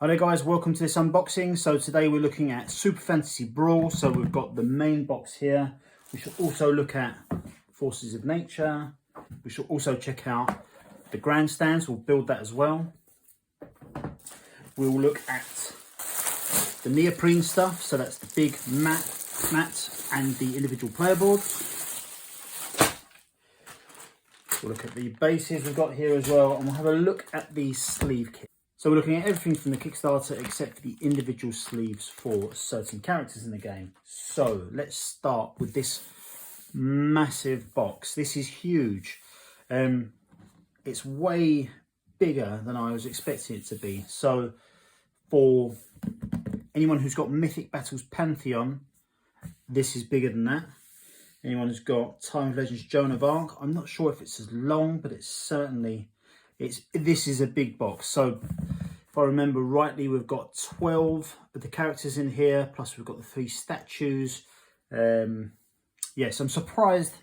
Hello guys, welcome to this unboxing. So today we're looking at Super Fantasy Brawl. So we've got the main box here. We should also look at Forces of Nature. We should also check out the Grandstands. We'll build that as well. We'll look at the neoprene stuff. So that's the big mat and the individual player boards. We'll look at the bases we've got here as well, and we'll have a look at the sleeve kit. So we're looking at everything from the Kickstarter except for the individual sleeves for certain characters in the game. So let's start with this massive box. This is huge. It's way bigger than I was expecting it to be. So for anyone who's got Mythic Battles Pantheon, this is bigger than that. Anyone who's got Time of Legends Joan of Arc, I'm not sure if it's as long, but it's certainly... This is a big box. So if I remember rightly, we've got 12 of the characters in here, plus we've got the 3 statues. Yes, I'm surprised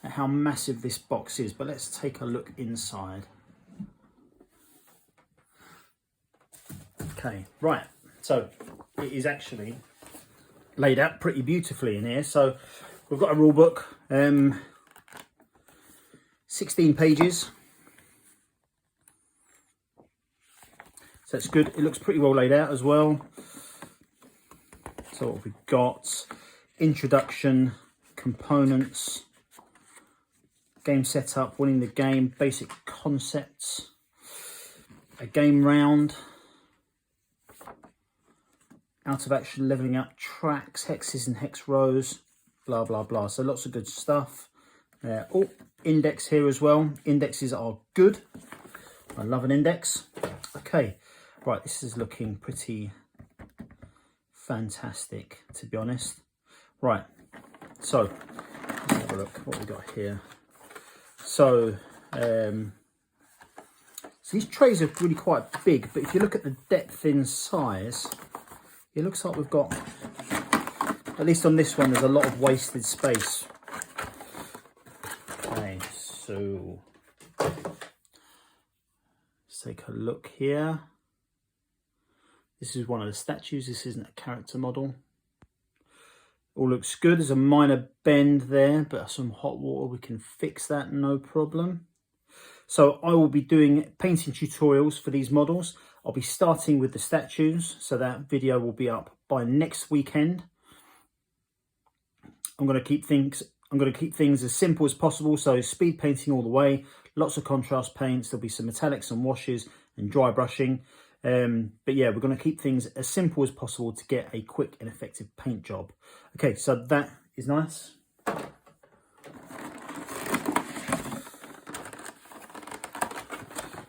at how massive this box is, but let's take a look inside. Okay, right, so it is actually laid out pretty beautifully in here. So we've got a rule book, 16 pages. So it's good. It looks pretty well laid out as well. So what we've got: introduction, components, game setup, winning the game, basic concepts, a game round, out of action, leveling up, tracks, hexes and hex rows, blah blah blah. So lots of good stuff. Oh, index here as well. Indexes are good. I love an index. Okay. Right, this is looking pretty fantastic, to be honest. Right, so let's have a look what we got here. So, these trays are really quite big, but if you look at the depth in size, it looks like we've got, at least on this one, there's a lot of wasted space. Okay, so let's take a look here. This is one of the statues. This isn't a character model. All looks good. There's a minor bend there, but some hot water, we can fix that, no problem. So I will be doing painting tutorials for these models. I'll be starting with the statues, so that video will be up by next weekend. I'm going to keep things as simple as possible. So speed painting all the way, lots of contrast paints. There'll be some metallics and washes and dry brushing. But yeah, we're going to keep things as simple as possible to get a quick and effective paint job. Okay, so that is nice. In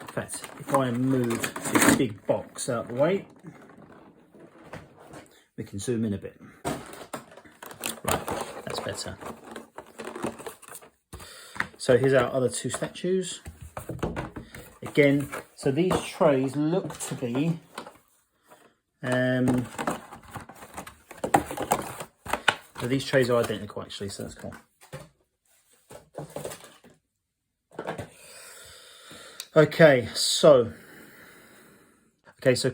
fact, if I move this big box out of the way, we can zoom in a bit. Right, that's better. So here's our other 2 statues. Again, so these trays look to be so these trays are identical actually, so that's cool. Okay, so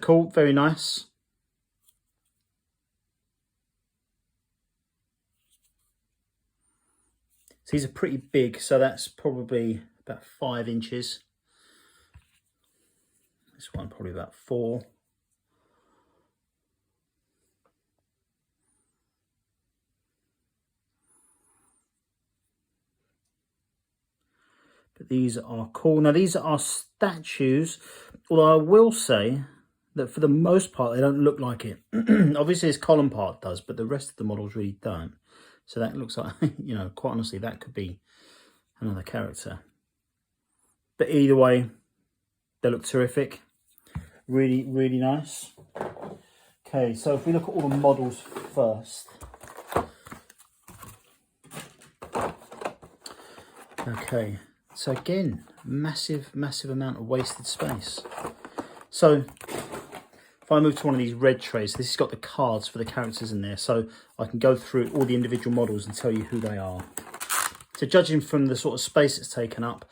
cool, very nice. So these are pretty big, so that's probably about 5 inches. This one probably about 4. But these are cool. Now these are statues, although I will say that for the most part they don't look like it. Obviously this column part does, but the rest of the models really don't. So that looks like, you know, quite honestly, that could be another character. But either way, they look terrific. Really, really nice. Okay, so if we look at all the models first. Okay, so again, massive amount of wasted space. So if I move to one of these red trays, this has got the cards for the characters in there, so I can go through all the individual models and tell you who they are. So judging from the sort of space it's taken up,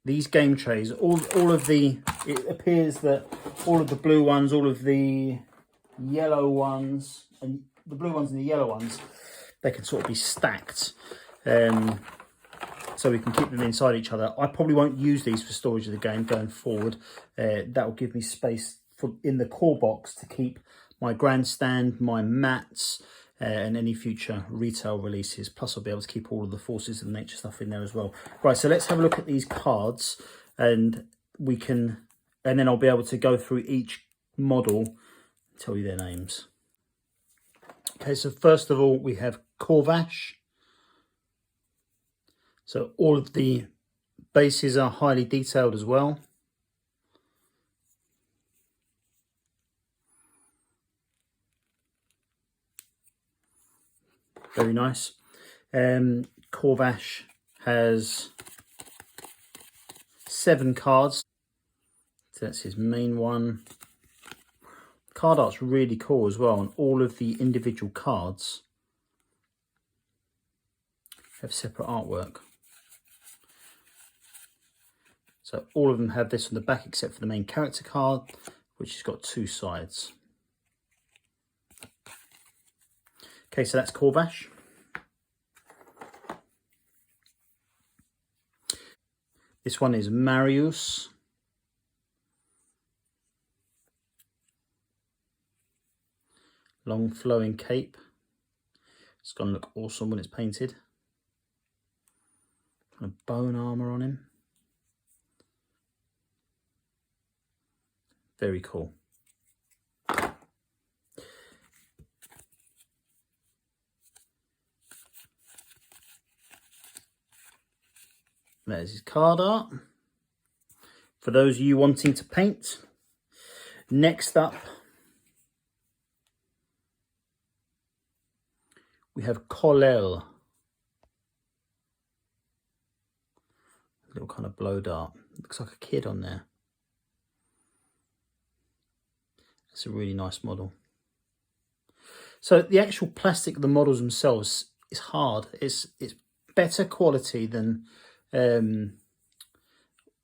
these game trays, all of the, it appears that all of the blue ones, all of the yellow ones, and the blue ones and the yellow ones, they can sort of be stacked. So we can keep them inside each other. I probably won't use these for storage of the game going forward. That will give me space in the core box to keep my grandstand, my mats, and any future retail releases. Plus I'll be able to keep all of the Forces of Nature stuff in there as well. Right, so let's have a look at these cards, and then I'll be able to go through each model and tell you their names. Okay, so first of all we have Corvash. So all of the bases are highly detailed as well. Very nice. Corvash has 7 cards. So that's his main one. Card art's really cool as well, and all of the individual cards have separate artwork. So all of them have this on the back except for the main character card, which has got 2 sides. Okay, so that's Corvash. This one is Marius. Long flowing cape. It's going to look awesome when it's painted. Kind of bone armour on him. Very cool. There's his card art. For those of you wanting to paint. Next up, we have Colell. A little kind of blow dart. Looks like a kid on there. It's a really nice model. So the actual plastic of the models themselves is hard. It's better quality than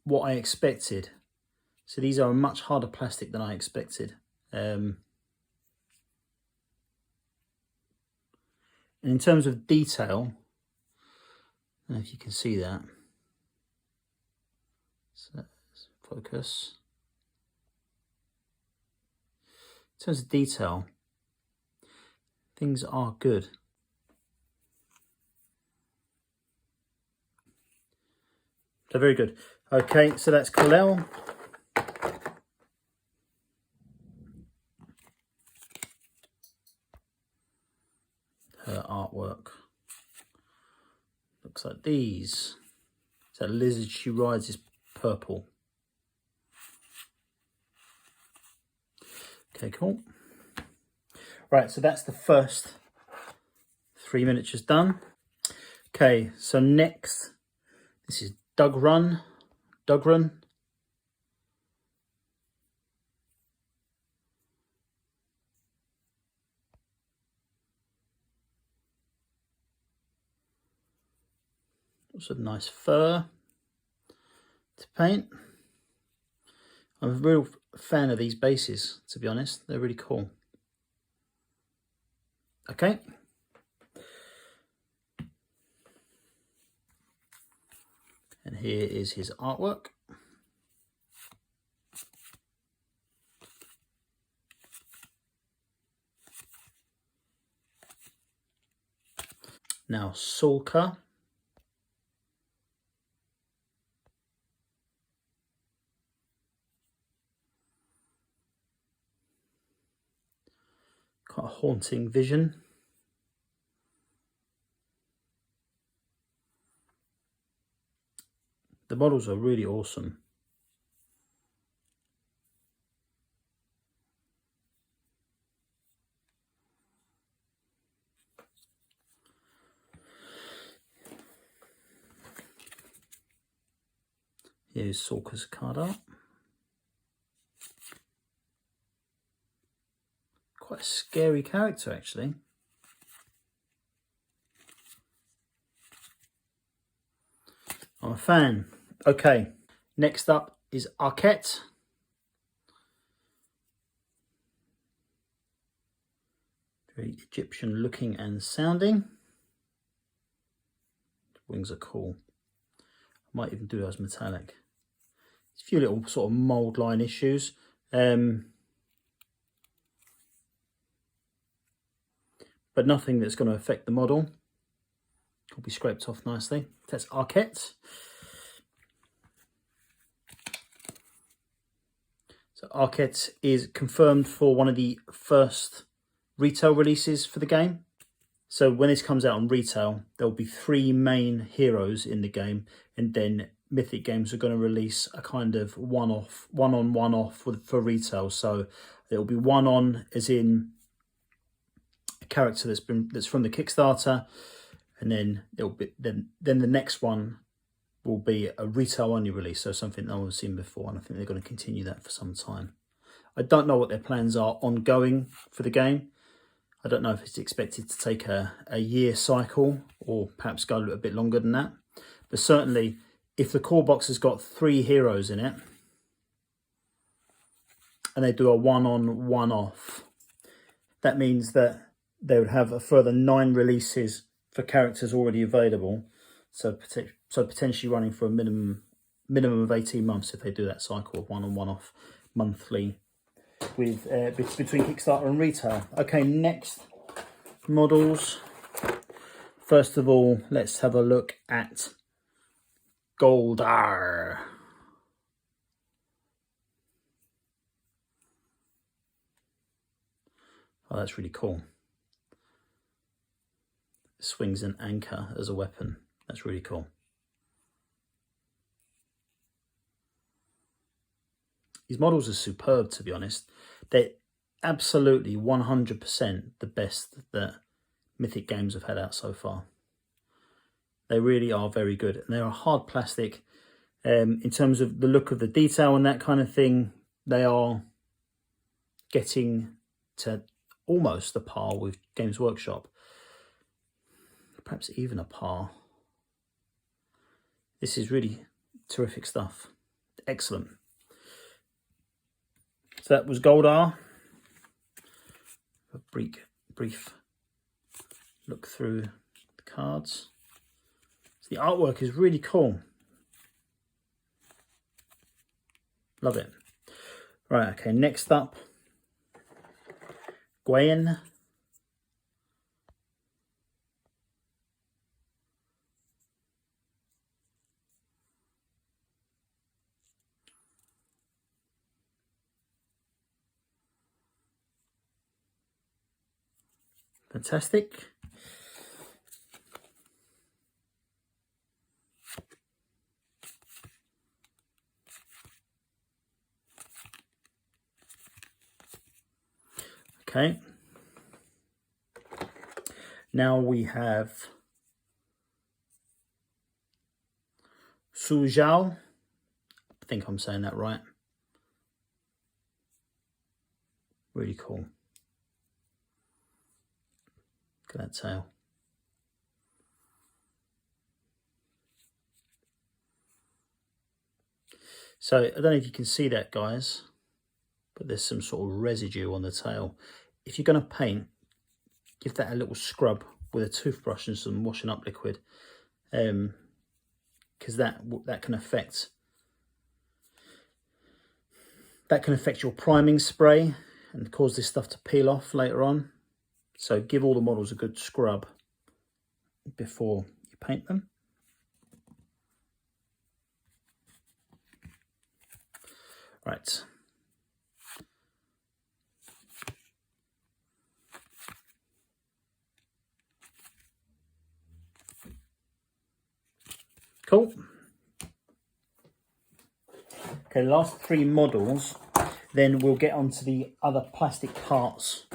what I expected. So these are a much harder plastic than I expected. And in terms of detail, I don't know if you can see that. So let's focus. In terms of detail, things are good. So very good. Okay, so that's Colell. Her artwork looks like these. That lizard she rides is purple. Okay, cool. Right, so that's the first 3 miniatures done. Okay, so next, this is Dugran. Also nice fur to paint. I'm a real fan of these bases, to be honest. They're really cool. Okay. And here is his artwork. Now Sulka. Quite a haunting vision. The models are really awesome. Here's Sulka's card art. Quite a scary character, actually. I'm a fan. Okay, Next up is Arquette. Very Egyptian looking and sounding. Wings are cool. I might even do those metallic. A few little sort of mould line issues. But nothing that's going to affect the model. Will be scraped off nicely. That's Arquette. So Arquette is confirmed for one of the first retail releases for the game. So when this comes out on retail, there'll be 3 main heroes in the game, and then Mythic Games are going to release a kind of one-off, one-on, one-off for retail. So it'll be one-on, as in a character that's from the Kickstarter, and then it'll be then the next one will be a retail only release, so something no one's seen before, and I think they're going to continue that for some time. I don't know what their plans are ongoing for the game. I don't know if it's expected to take a year cycle or perhaps go a little bit longer than that. But certainly, if the core box has got 3 heroes in it, and they do a one-on, one-off, that means that they would have a further 9 releases for characters already available. So potentially running for a minimum of 18 months if they do that cycle of one-on, one-off monthly with between Kickstarter and retail. Okay, next models. First of all, let's have a look at Goldar. Oh, that's really cool. Swings an anchor as a weapon. That's really cool. These models are superb, to be honest. They're absolutely 100% the best that Mythic Games have had out so far. They really are very good. And they're a hard plastic. In terms of the look of the detail and that kind of thing, they are getting to almost a par with Games Workshop. Perhaps even a par. This is really terrific stuff. Excellent. So that was Goldar. A brief look through the cards. So the artwork is really cool. Love it. Right, okay, next up, Gwen. Fantastic. Okay. Now we have Su Zhao. I think I'm saying that right. Really cool. Look at that tail. So I don't know if you can see that, guys, but there's some sort of residue on the tail. If you're going to paint, give that a little scrub with a toothbrush and some washing up liquid, because that can affect your priming spray and cause this stuff to peel off later on. So give all the models a good scrub before you paint them. Right. Cool. Okay, last 3 models, then we'll get onto the other plastic parts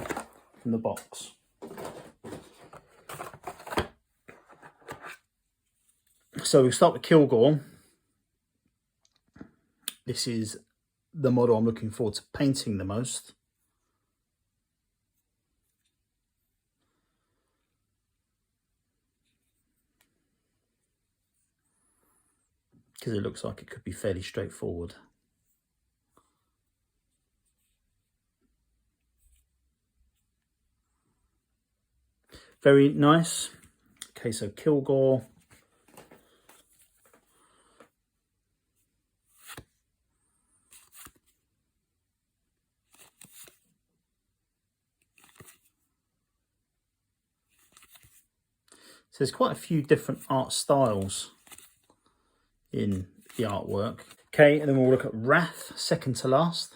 from the box. So we'll start with Kilgore. This is the model I'm looking forward to painting the most. because it looks like it could be fairly straightforward. Very nice. Okay, so Kilgore. So there's quite a few different art styles in the artwork. Okay, and then we'll look at Wrath, second to last.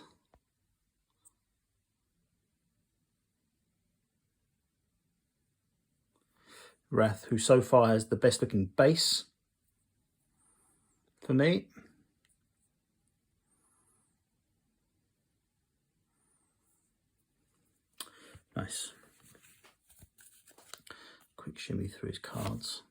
Wrath, who so far has the best looking base for me. Nice. Quick shimmy through his cards.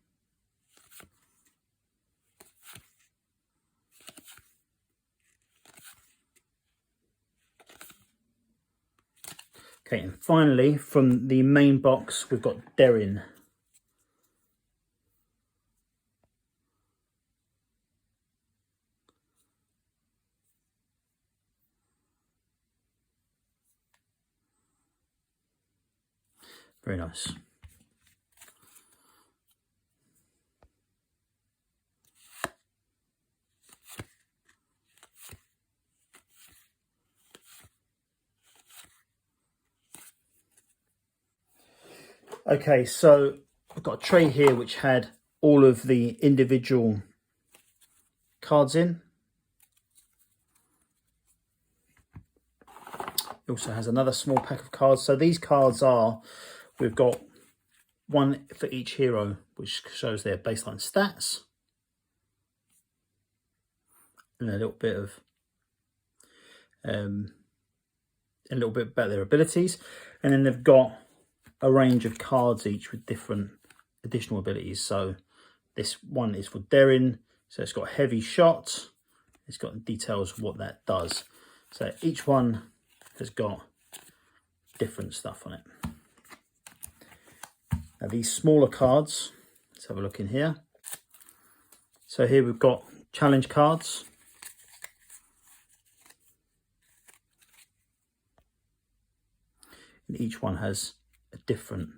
Okay, and finally, from the main box, we've got Darren. Very nice. Okay, so I've got a tray here which had all of the individual cards in. It also has another small pack of cards. So these cards are, we've got one for each hero, which shows their baseline stats. And a little bit about their abilities. And then they've got a range of cards each with different additional abilities. So this one is for Darren. So it's got heavy shot. It's got details of what that does. So each one has got different stuff on it. Now these smaller cards, let's have a look in here. So here we've got challenge cards. And each one has a different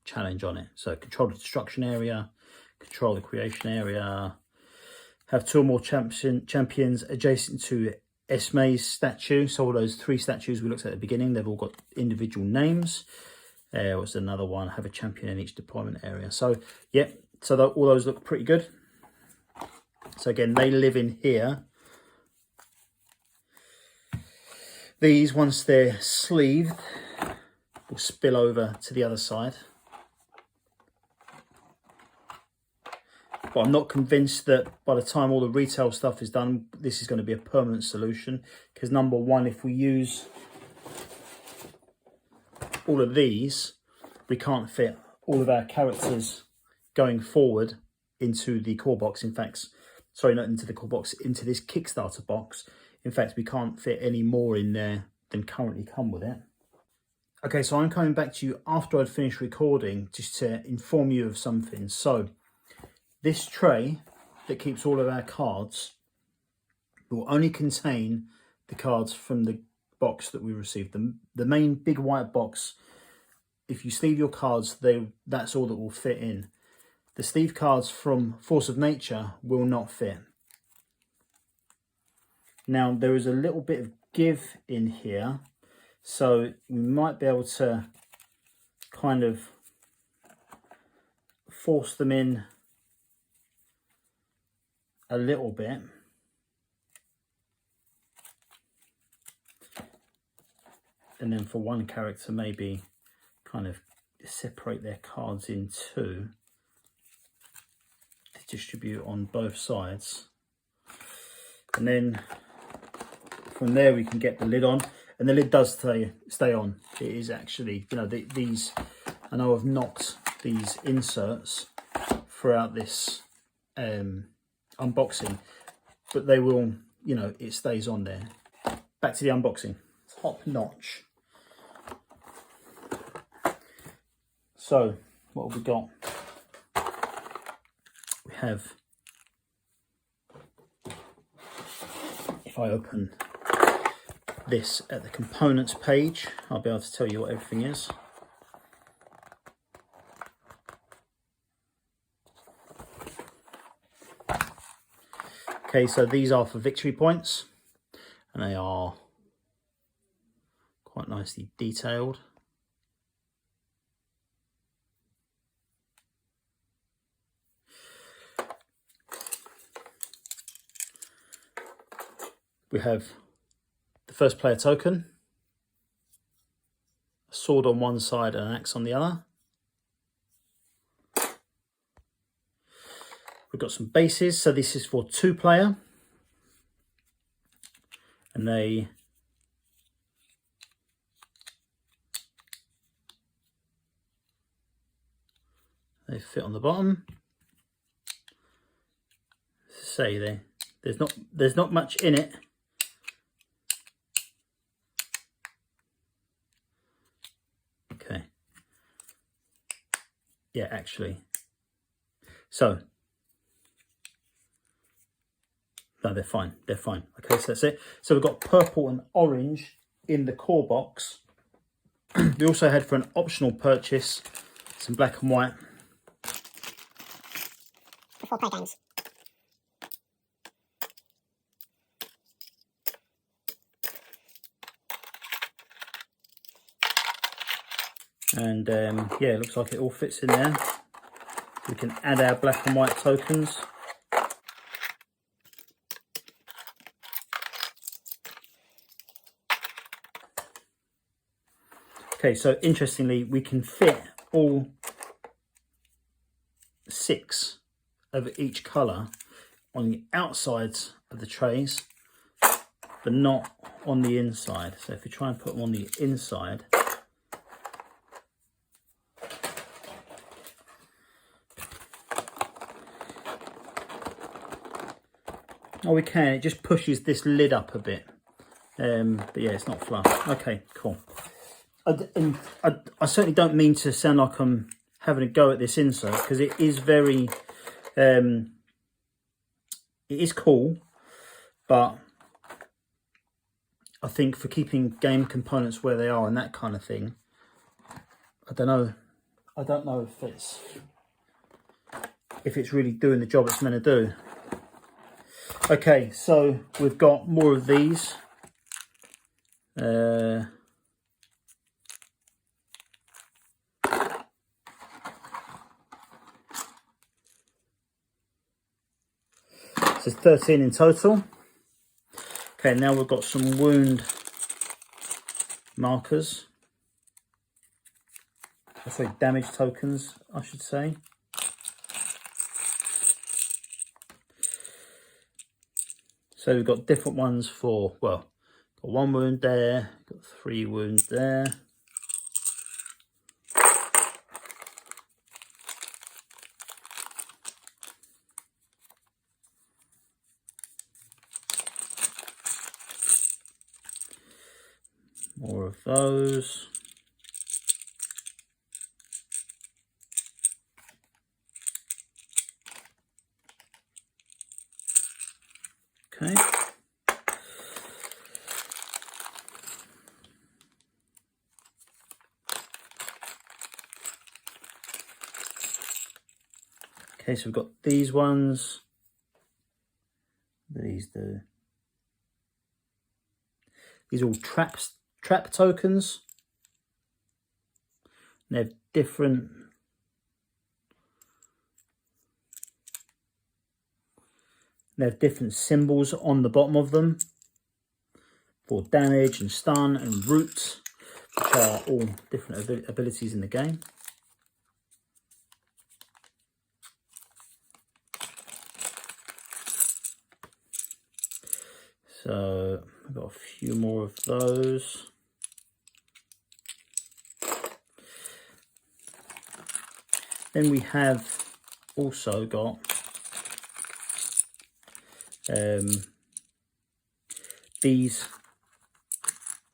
challenge on it. So control the destruction area, control the creation area, have 2 or more champions adjacent to Esme's statue. So all those 3 statues we looked at the beginning, they've all got individual names. What's another one? Have a champion in each deployment area. So yeah, so all those look pretty good. So again, they live in here. These, once they're sleeved, will spill over to the other side. But I'm not convinced that by the time all the retail stuff is done, this is going to be a permanent solution. Because number one, if we use all of these, we can't fit all of our characters going forward into the core box. In fact, sorry, not into the core box, into this Kickstarter box. In fact, we can't fit any more in there than currently come with it. Okay, so I'm coming back to you after I'd finished recording just to inform you of something. So this tray that keeps all of our cards will only contain the cards from the box that we received. The main big white box, if you sleeve your cards, that's all that will fit in. The sleeve cards from Force of Nature will not fit. Now there is a little bit of give in here, so we might be able to kind of force them in a little bit. And then for one character, maybe kind of separate their cards in 2 to distribute on both sides. And then from there we can get the lid on, and the lid does stay on. It is actually, you know, these, I know I've knocked these inserts throughout this unboxing, but they will, you know, it stays on there. Back to the unboxing. Top notch. So what have we got? We have I open this at the components page, I'll be able to tell you what everything is. Okay, so these are for victory points, and they are quite nicely detailed. We have the first player token, a sword on one side and an axe on the other. We've got some bases, so this is for 2-player, and they fit on the bottom. Say there's not much in it. Okay. Yeah, actually. So no, they're fine. They're fine. Okay, so that's it. So we've got purple and orange in the core box. We also had, for an optional purchase, some black and white. For 4-player games. And yeah, it looks like it all fits in there. We can add our black and white tokens. Okay, so interestingly, we can fit all 6 of each colour on the outsides of the trays, but not on the inside. So if we try and put them on the inside, oh, we can. It just pushes this lid up a bit. But yeah, it's not flush. Okay, cool. I certainly don't mean to sound like I'm having a go at this insert, because it is very, it is cool, but I think for keeping game components where they are and that kind of thing, I don't know if it's really doing the job it's meant to do. Okay, so we've got more of these. So it's 13 in total. Okay, now we've got some wound markers. Sorry, damage tokens, I should say. So we've got different ones for, well, got 1 wound there, got 3 wounds there. More of those. Okay. Okay, so we've got these ones. These are all trap tokens. And they're different. They have different symbols on the bottom of them for damage and stun and root, which are all different abilities in the game. So I've got a few more of those. Then we have also got these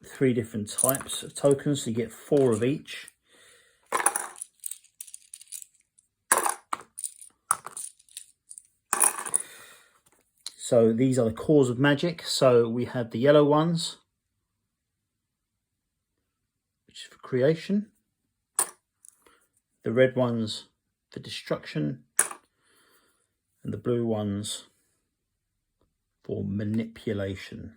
3 different types of tokens, so you get 4 of each. So these are the cores of magic. So we have the yellow ones, which is for creation. The red ones for destruction. And the blue ones for manipulation.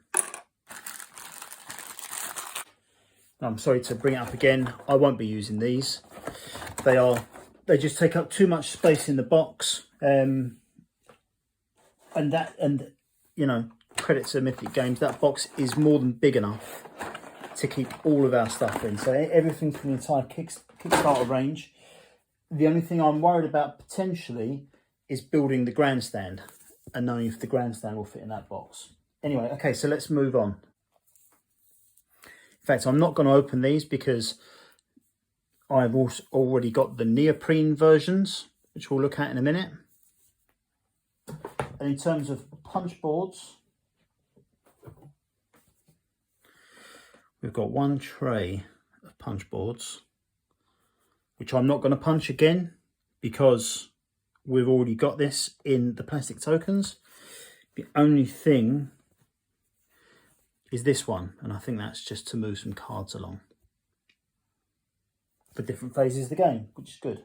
I'm sorry to bring it up again. I won't be using these. They just take up too much space in the box. And you know, credit to Mythic Games, that box is more than big enough to keep all of our stuff in. So everything from the entire Kickstarter range. The only thing I'm worried about potentially is building the grandstand and knowing if the grandstand will fit in that box. Anyway, okay, so let's move on. In fact, I'm not going to open these because I've also already got the neoprene versions, which we'll look at in a minute. And in terms of punch boards, we've got one tray of punch boards, which I'm not going to punch again because we've already got this in the plastic tokens. The only thing is this one, and I think that's just to move some cards along for different phases of the game, which is good.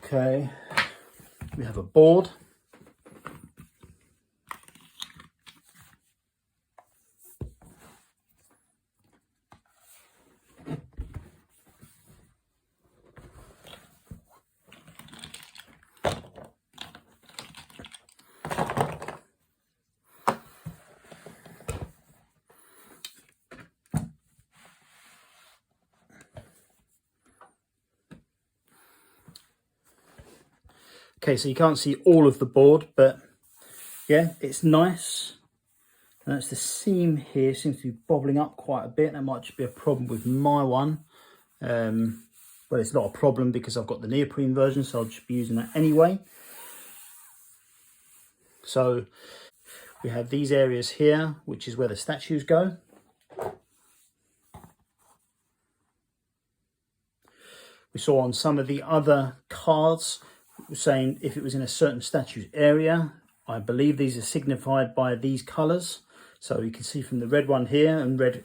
Okay, we have a board. Okay, so you can't see all of the board, but yeah, it's nice. And that's the seam here, seems to be bobbling up quite a bit. That might just be a problem with my one. But it's not a problem because I've got the neoprene version, so I'll just be using that anyway. So we have these areas here, which is where the statues go. We saw on some of the other cards saying if it was in a certain statue's area. I believe these are signified by these colours. So you can see from the red one here, and red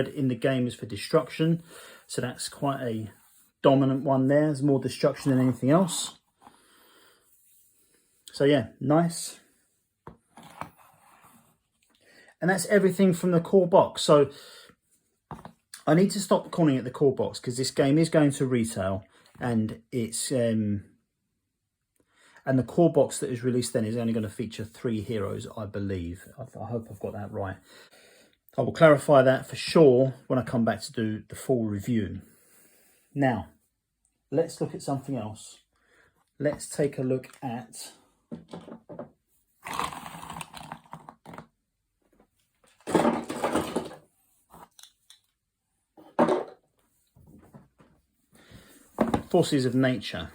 in the game is for destruction. So that's quite a dominant one there. There's more destruction than anything else. So yeah, nice. And that's everything from the core box. So I need to stop calling it the core box because this game is going to retail, and it's and the core box that is released then is only going to feature 3 heroes, I believe. I hope I've got that right. I will clarify that for sure when I come back to do the full review. Now, let's look at something else. Let's take a look at Forces of Nature.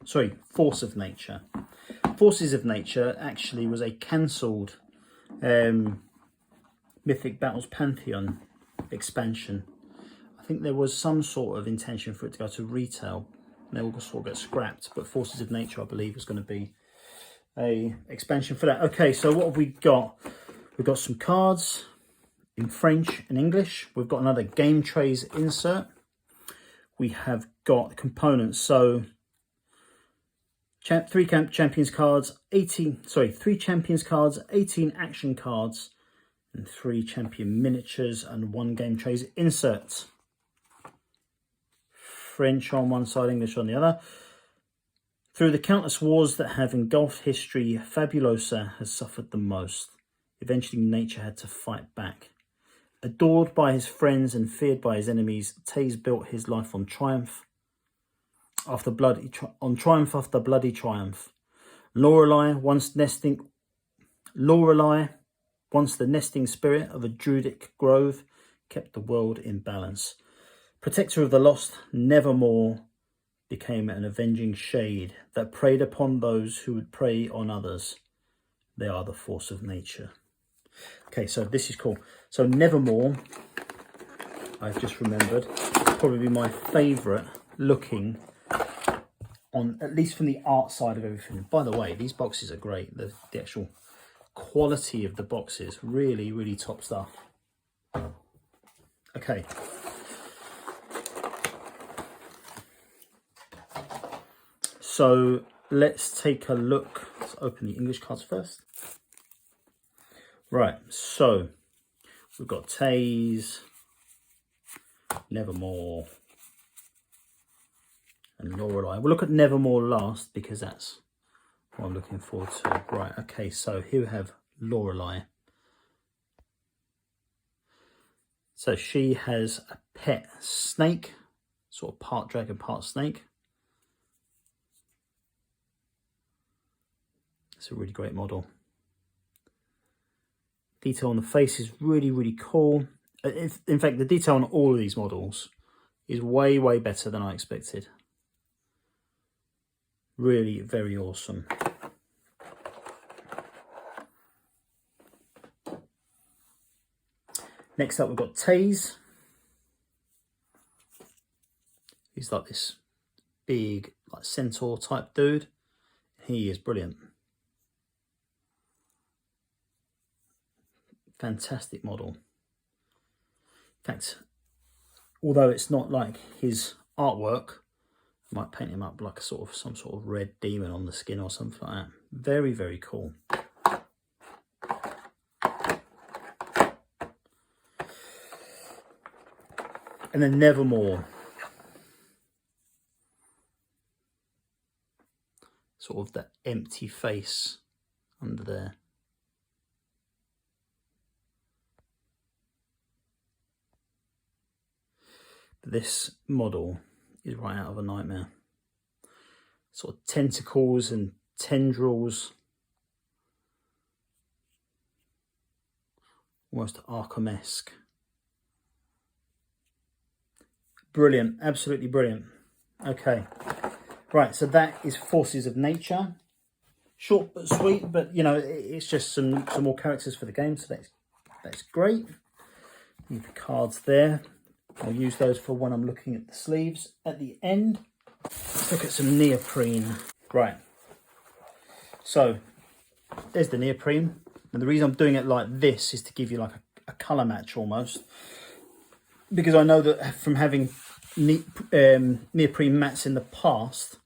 Sorry, Force of Nature. Forces of Nature actually was a cancelled Mythic Battles Pantheon expansion. I think there was some sort of intention for it to go to retail. And it will sort of get scrapped, but Forces of Nature, I believe, was going to be a expansion for that. Okay, so what have we got? We've got some cards in French and English. We've got another game trays insert. We have got components. So 3 champions cards, 3 champions cards, 18 action cards, and 3 champion miniatures, and 1 game trays insert. French on one side, English on the other. Through the countless wars that have engulfed history, Fabulosa has suffered the most. Eventually, nature had to fight back. Adored by his friends and feared by his enemies, Tease built his life on triumph after bloody triumph. Lorelie, once the nesting spirit of a druidic grove, kept the world in balance. Protector of the lost, Nevermore became an avenging shade that preyed upon those who would prey on others. They are the force of nature. Okay, so this is cool. So Nevermore, I've just remembered, probably my favourite looking on, at least from the art side of everything. By the way, these boxes are great. The actual quality of the boxes, really, really top stuff. Okay. So let's take a look. Let's open the English cards first. Right, so we've got Tease, Nevermore, and Lorelie. We'll look at Nevermore last because that's what I'm looking forward to. Right, okay, so here we have Lorelie. So she has a pet snake, sort of part dragon, part snake. It's a really great model. Detail on the face is really, really cool. In fact, the detail on all of these models is way, way better than I expected. Really very awesome. Next up, we've got Tease. He's like this big, like centaur type dude. He is brilliant. Fantastic model. In fact, although it's not like his artwork, I might paint him up like a sort of some sort of red demon on the skin or something like that. Very, very cool. And then Nevermore. Sort of that empty face under there. This model is right out of a nightmare. Sort of tentacles and tendrils. Almost Arkham-esque. Brilliant, absolutely brilliant. Okay, right, so that is Forces of Nature. Short but sweet, but you know, it's just some more characters for the game, so that's great. Leave the cards there. I'll use those for when I'm looking at the sleeves at the end. Let's look at some neoprene. Right, so there's the neoprene. And the reason I'm doing it like this is to give you like a colour match almost. Because I know that from having neoprene mats in the past,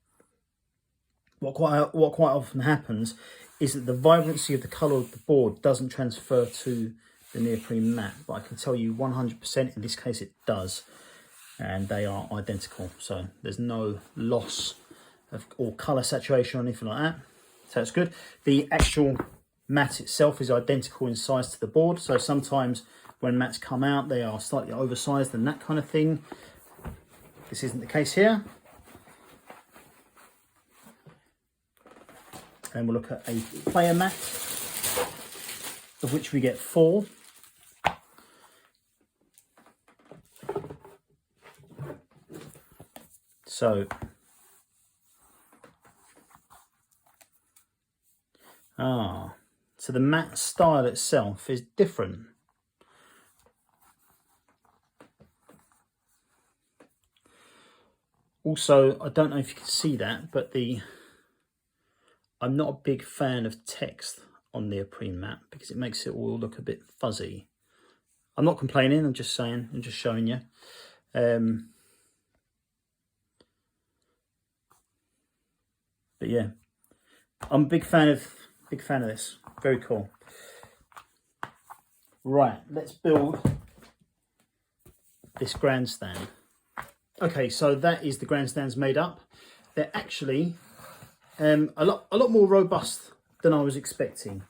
what quite often happens is that the vibrancy of the colour of the board doesn't transfer to the neoprene mat, but I can tell you 100% in this case it does, and they are identical, so there's no loss of or colour saturation or anything like that, so it's good. The actual mat itself is identical in size to the board, so sometimes when mats come out they are slightly oversized and that kind of thing. This isn't the case here. And we'll look at a player mat, of which we get 4. So, so the mat style itself is different. Also, I don't know if you can see that, but I'm not a big fan of text on neoprene mat because it makes it all look a bit fuzzy. I'm not complaining, I'm just saying, I'm just showing you. But yeah, I'm a big fan of this. Very cool. Right, let's build this grandstand. Okay, so that is the grandstands made up. They're actually a lot more robust than I was expecting.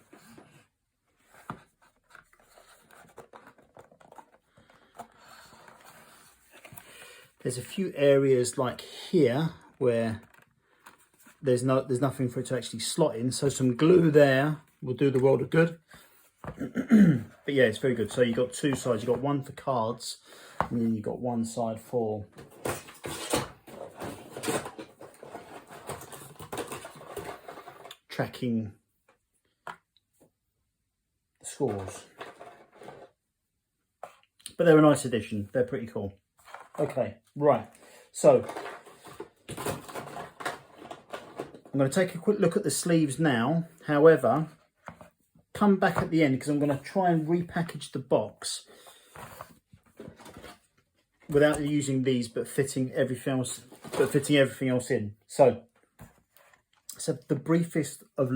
There's a few areas like here where there's nothing for it to actually slot in, so some glue there will do the world of good. But yeah, it's very good. So you've got 2 sides. You've got one for cards, and then you've got one side for tracking the scores. But they're a nice addition. They're pretty cool. Okay, right. So I'm going to take a quick look at the sleeves now. However, come back at the end because I'm going to try and repackage the box without using these, but fitting everything else in. So the briefest of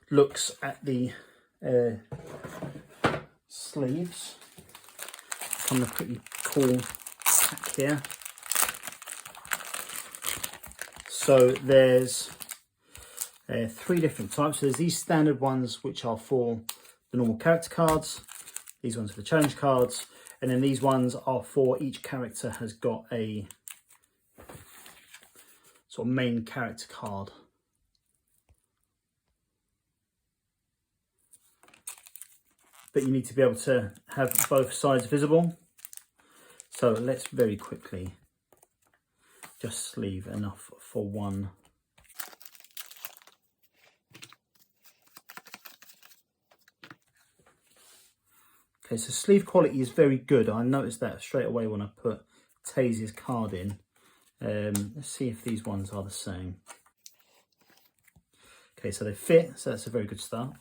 looks at the sleeves. Come a pretty cool pack here. So there's 3 different types. So there's these standard ones which are for the normal character cards. These ones are the challenge cards. And then these ones are for each character has got a sort of main character card. But you need to be able to have both sides visible. So let's very quickly just sleeve enough for one. Okay, so sleeve quality is very good. I noticed that straight away when I put Tease's card in. Let's see if these ones are the same. Okay, so they fit, so that's a very good start.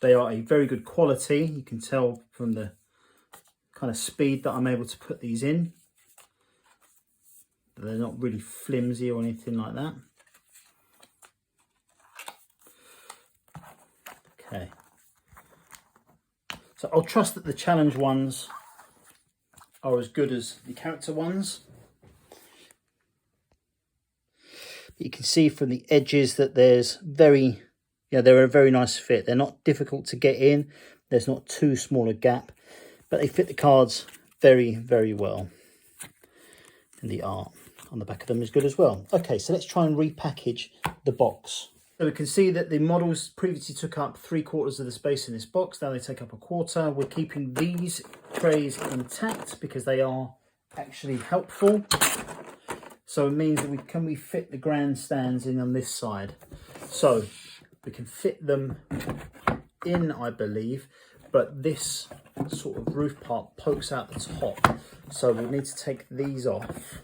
They are a very good quality. You can tell from the kind of speed that I'm able to put these in. They're not really flimsy or anything like that. Okay. So I'll trust that the challenge ones are as good as the character ones. But you can see from the edges that there's they're a very nice fit. They're not difficult to get in. There's not too small a gap, but they fit the cards very, very well. And the art on the back of them is good as well. Okay, so let's try and repackage the box. So we can see that the models previously took up 3/4 of the space in this box. Now they take up 1/4. We're keeping these trays intact because they are actually helpful. So it means that we fit the grandstands in on this side. So we can fit them in, I believe, but this sort of roof part pokes out the top. So we need to take these off.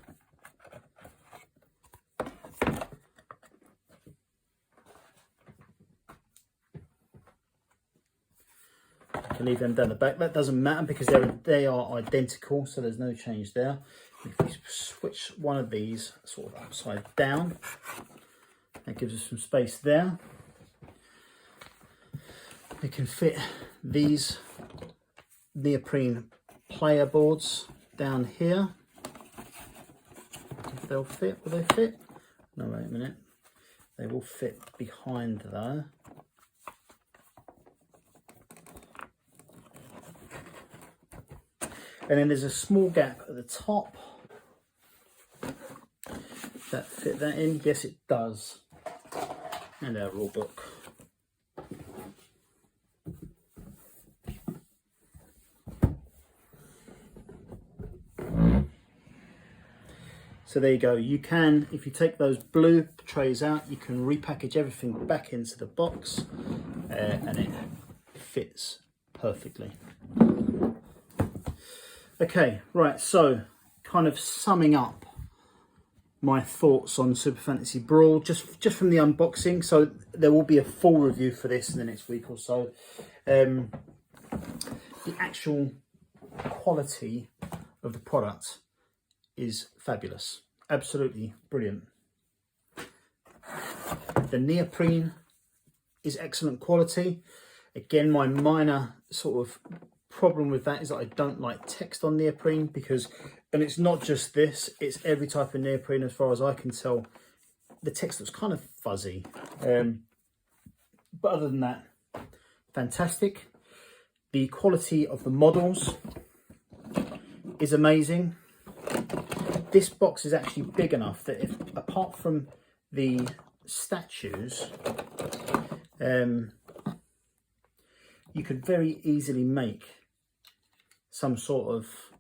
I can leave them down the back. That doesn't matter because they are identical, so there's no change there. If we switch one of these sort of upside down, that gives us some space there. We can fit these neoprene player boards down here. If they'll fit, will they fit? No, wait a minute. They will fit behind though. And then there's a small gap at the top. Does that fit that in? Yes, it does. And our rule book. So there you go. You can, if you take those blue trays out, you can repackage everything back into the box and it fits perfectly. Okay, right, so kind of summing up my thoughts on Super Fantasy Brawl just from the unboxing. So there will be a full review for this in the next week or so. The actual quality of the product is fabulous, absolutely brilliant. The neoprene is excellent quality. Again, my minor sort of problem with that is that I don't like text on neoprene because, and it's not just this, it's every type of neoprene as far as I can tell. The text looks kind of fuzzy, but other than that, fantastic. The quality of the models is amazing. This box is actually big enough that if, apart from the statues, you could very easily make some sort of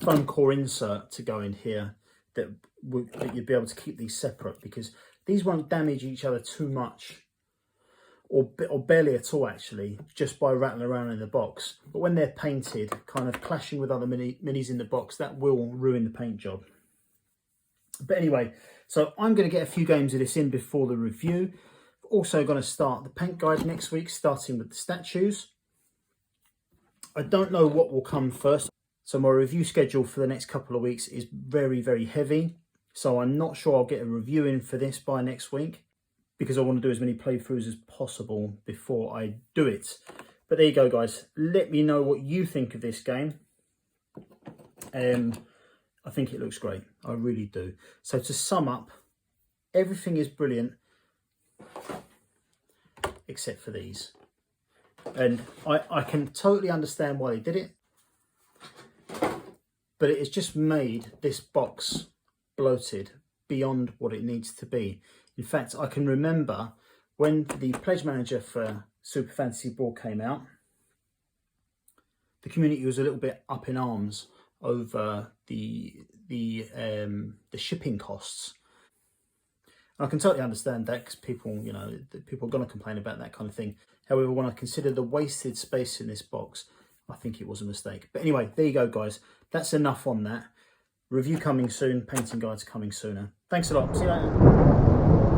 foam core insert to go in here that you'd be able to keep these separate because these won't damage each other too much or barely at all actually, just by rattling around in the box. But when they're painted, kind of clashing with other minis in the box, that will ruin the paint job. But anyway, so I'm going to get a few games of this in before the review. Also going to start the paint guide next week, starting with the statues. I don't know what will come first. So my review schedule for the next couple of weeks is very, very heavy. So I'm not sure I'll get a review in for this by next week, because I want to do as many playthroughs as possible before I do it. But there you go, guys. Let me know what you think of this game. I think it looks great. I really do. So to sum up, everything is brilliant except for these. And I can totally understand why they did it. But it has just made this box bloated beyond what it needs to be. In fact, I can remember when the pledge manager for Super Fantasy Brawl came out, the community was a little bit up in arms over the shipping costs. And I can totally understand that, because people, you know, people are going to complain about that kind of thing. However, when I consider the wasted space in this box, I think it was a mistake. But anyway, there you go, guys. That's enough on that. Review coming soon, painting guides coming sooner. Thanks a lot. See you later.